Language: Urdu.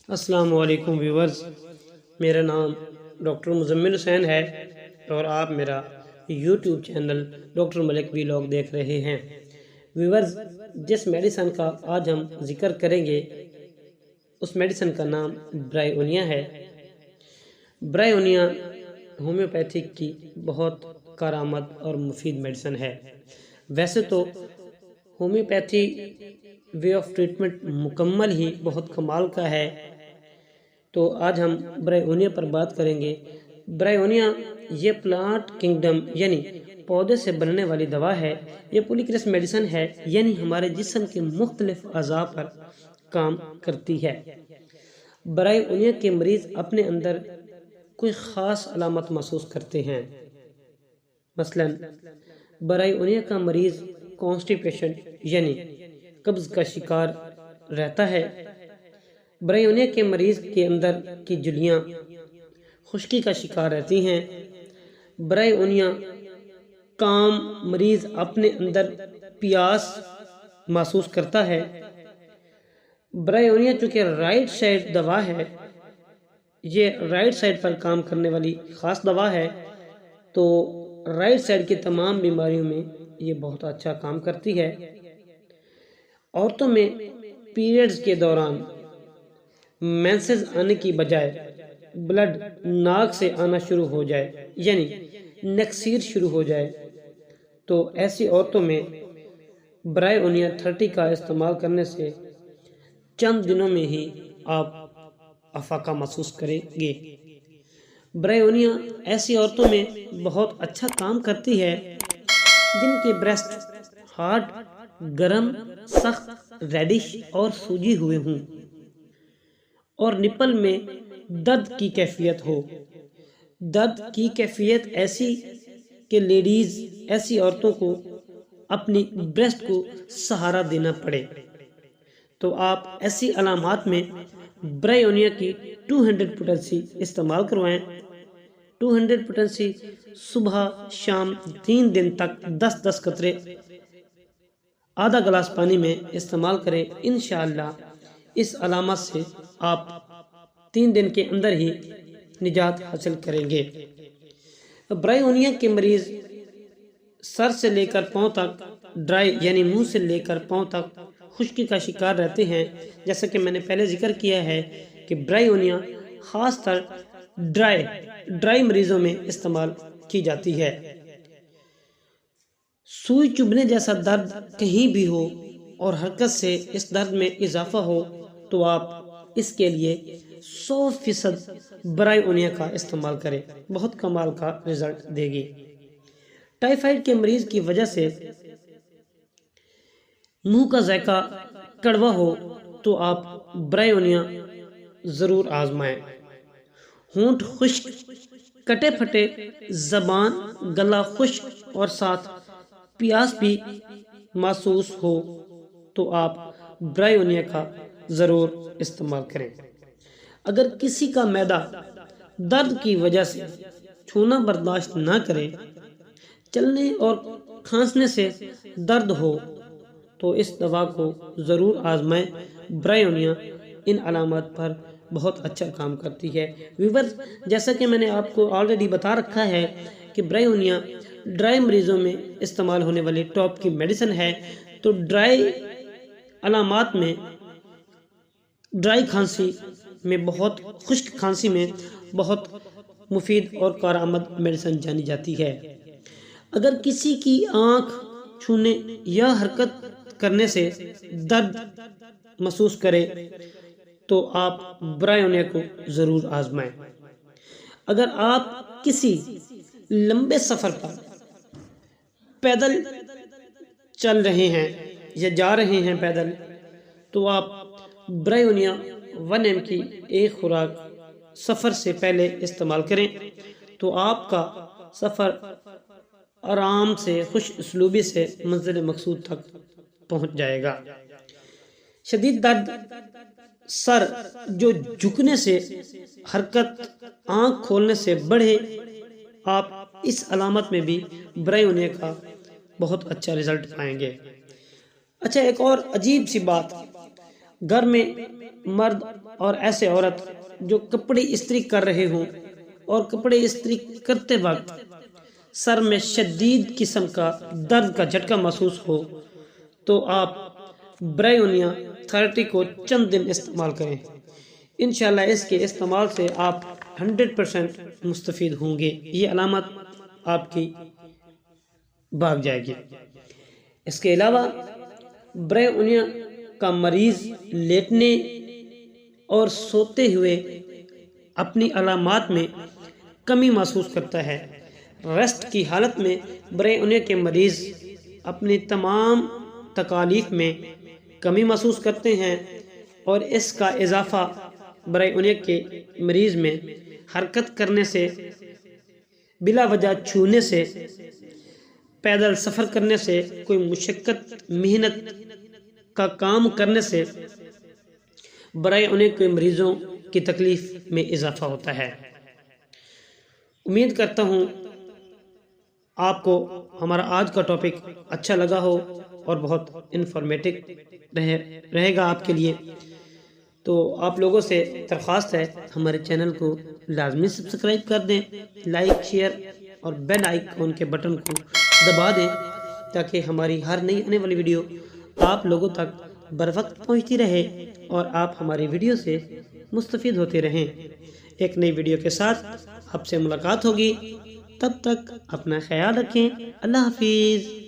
السلام علیکم ویورز، میرا نام ڈاکٹر مزمل حسین ہے اور آپ میرا یوٹیوب چینل ڈاکٹر ملک ویلاگ دیکھ رہے ہیں۔ ویورز، جس میڈیسن کا آج ہم ذکر کریں گے اس میڈیسن کا نام برائیونیا ہے۔ برائیونیا ہومیوپیتھک کی بہت کارآمد اور مفید میڈیسن ہے۔ ویسے تو ہومیوپیتھی وے آف ٹریٹمنٹ مکمل ہی بہت کمال کا ہے، تو آج ہم برائیونیا پر بات کریں گے۔ برائیونیا یہ پلانٹ کنگڈم یعنی پودے سے بننے والی دوا ہے۔ یہ پولیکریس میڈیسن ہے، یعنی ہمارے جسم کے مختلف اعضاء پر کام کرتی ہے۔ برائیونیا کے مریض اپنے اندر کوئی خاص علامت محسوس کرتے ہیں۔ مثلا برائیونیا کا مریض کانسٹیپیشن یعنی قبض کا شکار رہتا ہے۔ برائیونیا کے مریض کے اندر کی جھلیاں خشکی کا شکار رہتی ہیں۔ برائیونیا کام مریض اپنے اندر پیاس محسوس کرتا ہے۔ برائیونیا چونکہ رائٹ سائڈ دوا ہے، یہ رائٹ سائڈ پر کام کرنے والی خاص دوا ہے، تو رائٹ سائڈ کی تمام بیماریوں میں یہ بہت اچھا کام کرتی ہے۔ عورتوں میں پیریڈز کے دوران مینسز آنے کی بجائے بلڈ ناک سے آنا شروع ہو جائے، یعنی نکسیر شروع ہو جائے، تو ایسی عورتوں میں برائیونیا 30 کا استعمال کرنے سے چند دنوں میں ہی آپ افاقہ محسوس کریں گے۔ برائیونیا ایسی عورتوں میں بہت اچھا کام کرتی ہے جن کے بریسٹ ہارڈ، گرم، سخت، ریڈش اور سوجی ہوئے ہوں اور نپل میں درد کی کیفیت ہو۔ درد کی کیفیت ایسی کہ لیڈیز ایسی عورتوں کو اپنی بریسٹ کو سہارا دینا پڑے، تو آپ ایسی علامات میں برائیونیا کی 200 پوٹنسی استعمال کروائیں۔ 200 پوٹنسی صبح شام 3 دن تک 10-10 قطرے آدھا گلاس پانی میں استعمال کریں۔ انشاءاللہ اس علامت سے آپ 3 دن کے اندر ہی نجات حاصل کریں گے۔ برائیونیا کے مریض سر سے لے کر پاؤں تک ڈرائی یعنی منہ سے لے کر پاؤں تک خشکی کا شکار رہتے ہیں۔ جیسا کہ میں نے پہلے ذکر کیا ہے کہ برائیونیا خاص طر ڈرائی مریضوں میں استعمال کی جاتی ہے۔ سوئی چبھنے جیسا درد کہیں بھی ہو اور حرکت سے اس درد میں اضافہ ہو تو آپ اس کے لیے 100% برائیونیا کا استعمال کریں، بہت کمال کا رزلٹ دے گی۔ ٹائیفائڈ کے مریض کی وجہ سے منہ کا ذائقہ کڑوا ہو تو آپ برائیونیا ضرور آزمائیں۔ ہونٹ خشک، کٹے پھٹے، زبان گلا خشک اور ساتھ پیاس بھی محسوس ہو تو آپ برائیونیا کا ضرور استعمال کریں۔ اگر کسی کا معدہ درد کی وجہ سے چھونا برداشت نہ کرے، چلنے اور کھانسنے سے درد ہو تو اس دوا کو ضرور آزمائیں۔ برائیونیا ان علامات پر بہت اچھا کام کرتی ہے۔ ویورز، جیسا کہ میں نے آپ کو آلریڈی بتا رکھا ہے کہ برائیونیا ڈرائی مریضوں میں استعمال ہونے والی ٹاپ کی میڈیسن ہے، تو ڈرائی علامات میں ڈرائی کھانسی میں بہت خشک کھانسی میں بہت مفید اور کارآمد میڈیسن جانی جاتی ہے۔ اگر کسی کی آنکھ چھونے یا حرکت کرنے سے درد محسوس کرے تو آپ برائیونیا کو ضرور آزمائیں۔ اگر آپ کسی لمبے سفر پر پیدل چل رہے ہیں یا جا رہے ہیں پیدل، تو آپ برائیونیا 1 mg کی ایک خوراک سفر سے پہلے استعمال کریں، تو آپ کا سفر آرام سے خوش اسلوبی سے منزل مقصود تک پہنچ جائے گا۔ شدید درد سر جو جھکنے سے حرکت آنکھ کھولنے سے بڑھے، آپ اس علامت میں بھی برائیونیا کا بہت اچھا رزلٹ پائیں گے۔ اچھا، ایک اور عجیب سی بات، گھر میں مرد اور ایسے عورت جو کپڑے استری کر رہے ہوں اور کپڑے استری کرتے وقت سر میں شدید قسم کا درد کا جھٹکا محسوس ہو تو آپ برائیونیا 30 کو چند دن استعمال کریں۔ انشاءاللہ اس کے استعمال سے آپ 100% مستفید ہوں گے، یہ علامت آپ کی بھاگ جائے گی۔ اس کے علاوہ برائیونیا کا مریض لیٹنے اور سوتے ہوئے اپنی علامات میں کمی محسوس کرتا ہے۔ ریسٹ کی حالت میں برائیونیا کے مریض اپنی تمام تکالیف میں کمی محسوس کرتے ہیں، اور اس کا اضافہ برائیونیا کے مریض میں حرکت کرنے سے، بلا وجہ چھونے سے، پیدل سفر کرنے سے، کوئی مشقت محنت کا کام کرنے سے برائیونیا کے مریضوں کی تکلیف میں اضافہ ہوتا ہے۔ امید کرتا ہوں آپ کو ہمارا آج کا ٹاپک اچھا لگا ہو اور بہت انفارمیٹو رہے گا آپ کے لیے۔ تو آپ لوگوں سے درخواست ہے ہمارے چینل کو لازمی سبسکرائب کر دیں، لائک شیئر اور بیل آئیکن کے بٹن کو دبا دیں تاکہ ہماری ہر نئی آنے والی ویڈیو آپ لوگوں تک بروقت پہنچتی رہے اور آپ ہماری ویڈیو سے مستفید ہوتے رہیں۔ ایک نئی ویڈیو کے ساتھ آپ سے ملاقات ہوگی، تب تک اپنا خیال رکھیں۔ اللہ حافظ۔